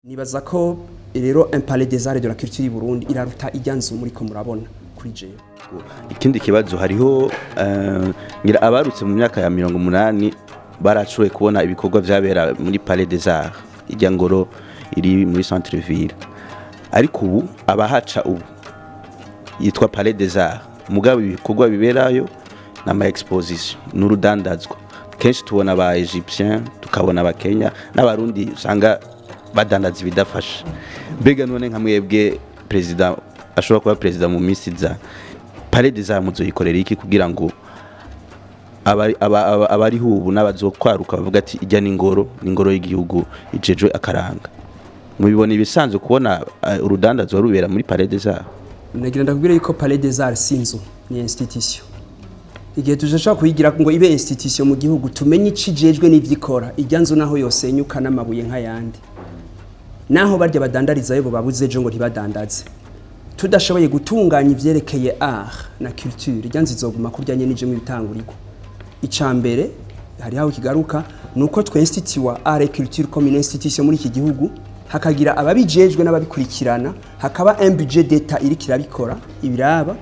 Nibaza ko rero un palais des arts de la culture y'u Burundi iraruta ijyanzu muri ko murabona kuri jewe. Ikindi kibazo hariho ngira abarutse mu myaka ya 80 baracuwe kubona ibikorwa vyabera muri palais des arts ijya ngoro iri muri centre ville. Ariko ubu abahaca ubu yitwa palais des arts mugabo ibikorwa biberayo n'ama exposition n'urudandazwa. Kenshi tubona aba Egyptiens tukabona aba Kenya n'abarundi usanga badandaza ibidafasha. Mbega none nka mwebwe president ashobora kuba president mu minsi iza palais des arts muzoyikorera iki kugira ngo abari hubu n'abazokwaruka bavuga ati ijya n'ingoro y'igihugu ijejwe akaranga. Mubibona ibisanzwe kubona urudandazwa rubera muri palais des arts? Nagira ndakubwira yuko palais des arts sinzo ni institution. Igihe tujashaka kuyigira ngo ibe institution mu gihugu tumenye icijejwe n'ivyikora ijyanzu naho yosenyuka n'amabuye nk'ayandi. Naho barya badandariza yo babuze ejo ngo ntibadandaze. Tudashoboye gutunganya ivyerekeye art na culture ijyanzu izoguma kuryanye nije mu bitangurirwa. Icambere hari hawo kigaruka nuko twe institut art et culture comme une institution muri iki gihugu hakagira ababijejwe n'ababikurikirana hakaba un budget d'etat iri kirabikora ibiraba.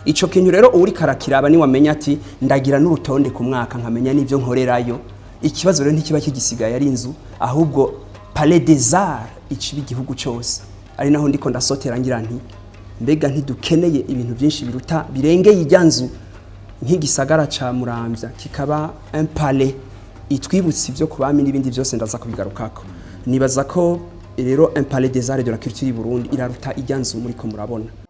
Ico kintu rero uri karakiraba ni wamenya ati ndagira n'urutonde ku mwaka nkamenya n'ivyo nkorerayo. Ikibazo rero ntikiba kigisigaye ari inzu ahubwo palais des arts ikibi igihugu cyose. Ari naho ndiko ndasotera ngira nti mbega ntidukeneye ibintu byinshi biruta birengeye ijyanzu nk'igisagara ca Muramvya kikaba un palais itwibutse ivyo kubami n'ibindi byose ndaza kubigarukako. Nibaza ko rero un palais des arts de la culture y'u Burundi iraruta ijyanzu muri ko murabona.